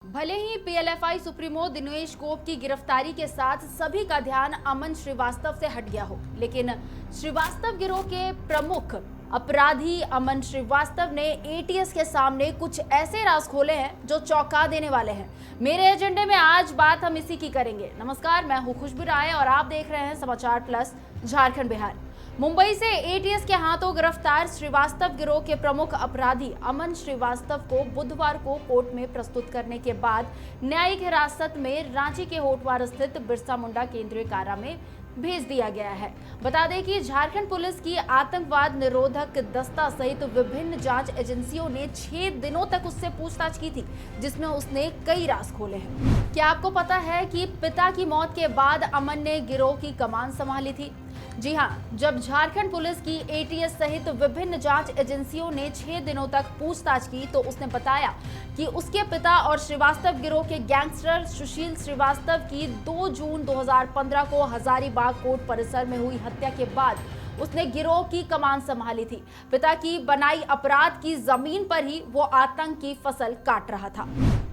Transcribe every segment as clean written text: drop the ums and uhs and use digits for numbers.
भले ही PLFI supremo Dinesh गोप की गिरफ्तारी के साथ सभी का ध्यान अमन श्रीवास्तव से हट गया हो, लेकिन श्रीवास्तव गिरोह के प्रमुख अपराधी अमन श्रीवास्तव ने एटीएस के सामने कुछ ऐसे राज खोले हैं जो चौंका देने वाले हैं। मेरे एजेंडे में आज बात हम इसी की करेंगे। नमस्कार, मैं हूं खुशबू राय और आप देख रहे हैं समाचार प्लस झारखंड बिहार। मुंबई से एटीएस के हाथों गिरफ्तार श्रीवास्तव गिरोह के प्रमुख अपराधी अमन श्रीवास्तव को बुधवार को कोर्ट में प्रस्तुत करने के बाद न्यायिक हिरासत में रांची के होटवार स्थित बिरसा मुंडा केंद्रीय कारा में भेज दिया गया है। बता दें कि झारखंड पुलिस की आतंकवाद निरोधक दस्ता सहित विभिन्न जांच एजेंसियों ने 6 दिनों तक उससे पूछताछ की थी, जिसमें उसने कई राज खोले हैं। क्या आपको पता है कि पिता की मौत के बाद अमन ने गिरोह की कमान संभाली थी? जी हां, जब झारखंड पुलिस की एटीएस सहित विभिन्न जांच एजेंसियों ने 6 दिनों तक पूछताछ की तो उसने बताया कि उसके पिता और श्रीवास्तव गिरोह के गैंगस्टर सुशील श्रीवास्तव की 2 जून 2015 को हजारीबाग कोर्ट परिसर में हुई हत्या के बाद उसने गिरोह की कमान संभाली थी। पिता की बनाई अपराध की जमीन पर ही वो आतंक की फसल काट रहा था।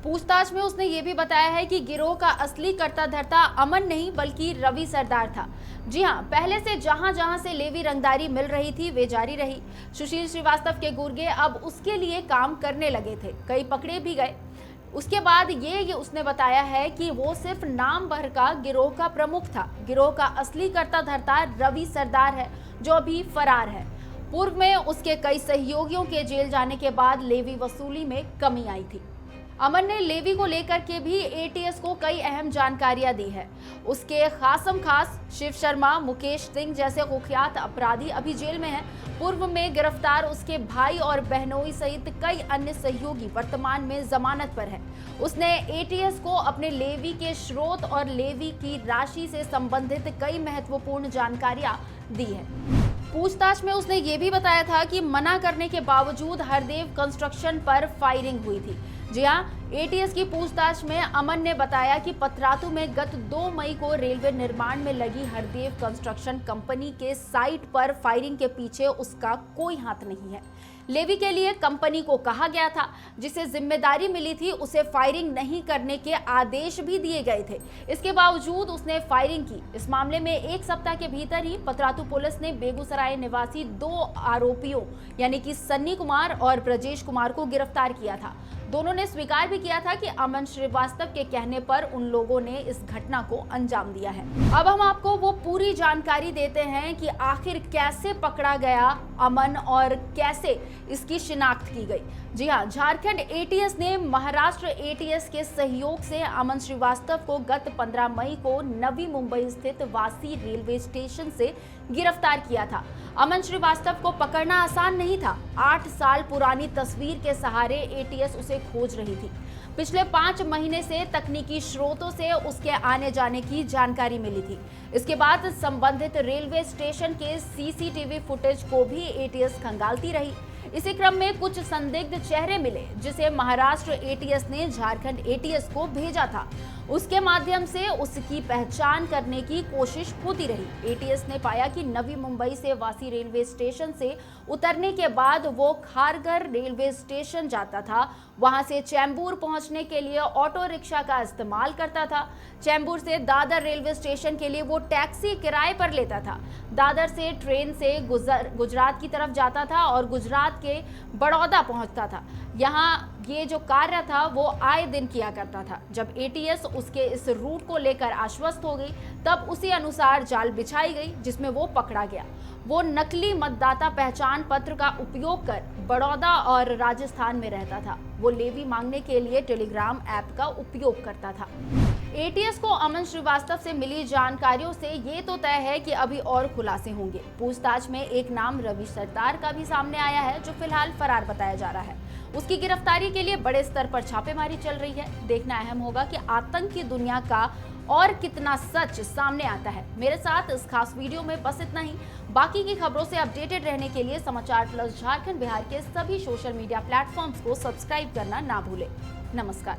पूछताछ में उसने ये भी बताया है कि गिरोह का असली कर्ता धर्ता अमन नहीं बल्कि रवि सरदार था। जी हां, पहले से जहां जहां से लेवी रंगदारी मिल रही थी वे जारी रही। सुशील श्रीवास्तव के गुर्गे अब उसके लिए काम करने लगे थे, कई पकड़े भी गए। उसके बाद ये उसने बताया है कि वो सिर्फ नाम भर का गिरोह का प्रमुख था। गिरोह का असली कर्ता धर्ता रवि सरदार है जो अभी फरार है। पूर्व में उसके कई सहयोगियों के जेल जाने के बाद लेवी वसूली में कमी आई थी। अमन ने लेवी को लेकर के भी एटीएस को कई अहम जानकारियां दी है। उसके खासम खास शिव शर्मा, मुकेश सिंह जैसे कुख्यात अपराधी अभी जेल में हैं। पूर्व में गिरफ्तार उसके भाई और बहनोई सहित कई अन्य सहयोगी वर्तमान में जमानत पर है। उसने एटीएस को अपने लेवी के स्रोत और लेवी की राशि से संबंधित कई महत्वपूर्ण जानकारियां दी है। पूछताछ में उसने ये भी बताया था कि मना करने के बावजूद हरदेव कंस्ट्रक्शन पर फायरिंग हुई थी। जी हां, एटीएस की पूछताछ में अमन ने बताया कि पतरातू में गत 2 मई को रेलवे निर्माण में लगी हरदेव कंस्ट्रक्शन कंपनी के साइट पर फायरिंग के पीछे उसका कोई हाथ नहीं है। लेवी के लिए कंपनी को कहा गया था, जिसे जिम्मेदारी मिली थी उसे फायरिंग नहीं करने के आदेश भी दिए गए थे। इसके बावजूद उसने फायरिंग की। इस मामले में 1 सप्ताह के भीतर ही पतरातू पुलिस ने बेगूसराय निवासी 2 आरोपियों यानी कि सन्नी कुमार और ब्रजेश कुमार को गिरफ्तार किया था। दोनों ने स्वीकार भी किया था कि अमन श्रीवास्तव के कहने पर उन लोगों ने इस घटना को अंजाम दिया है। अब हम आपको वो पूरी जानकारी देते हैं कि आखिर कैसे पकड़ा गया अमन और कैसे इसकी शिनाख्त की गई। जी हां, झारखंड एटीएस ने महाराष्ट्र एटीएस के सहयोग से अमन श्रीवास्तव को गत 15 मई को नवी मुंबई स्थित वासी रेलवे स्टेशन से गिरफ्तार किया था। अमन श्रीवास्तव को पकड़ना आसान नहीं था। 8 साल पुरानी तस्वीर के सहारे एटीएस उसे खोज रही थी। पिछले 5 महीने से तकनीकी स्रोतों से उसके आने जाने की जानकारी मिली थी। इसके बाद संबंधित रेलवे स्टेशन के सीसीटीवी फुटेज को भी एटीएस खंगालती रही। इसी क्रम में कुछ संदिग्ध चेहरे मिले, जिसे महाराष्ट्र एटीएस ने झारखंड एटीएस को भेजा था। उसके माध्यम से उसकी पहचान करने की कोशिश होती रही। एटीएस ने पाया कि नवी मुंबई से वासी रेलवे स्टेशन से उतरने के बाद वो खारघर रेलवे स्टेशन जाता था। वहां से चैम्बूर पहुंचने के लिए ऑटो रिक्शा का इस्तेमाल करता था। चैम्बूर से दादर रेलवे स्टेशन के लिए वो टैक्सी किराए पर लेता था। दादर से ट्रेन से गुजरात की तरफ जाता था और गुजरात के बड़ौदा पहुंचता था। यहाँ ये जो कार्य था वो आए दिन किया करता था। जब एटीएस उसके इस रूट को लेकर आश्वस्त हो गई, तब उसी अनुसार जाल बिछाई गई, जिसमें वो पकड़ा गया। वो नकली मतदाता पहचान पत्र का उपयोग कर बड़ौदा और राजस्थान में रहता था। वो लेवी मांगने के लिए टेलीग्राम ऐप का उपयोग करता था। एटीएस को अमन श्रीवास्तव से मिली जानकारियों से ये तो तय है कि अभी और खुलासे होंगे। पूछताछ में एक नाम रवि सरदार का भी सामने आया है, जो फिलहाल फरार बताया जा रहा है। उसकी गिरफ्तारी के लिए बड़े स्तर पर छापेमारी चल रही है। देखना अहम होगा कि आतंक की दुनिया का और कितना सच सामने आता है। मेरे साथ इस खास वीडियो में बस इतना ही। बाकी की खबरों से अपडेटेड रहने के लिए समाचार प्लस झारखंड बिहार के सभी सोशल मीडिया प्लेटफॉर्म्स को सब्सक्राइब करना ना भूलें। नमस्कार।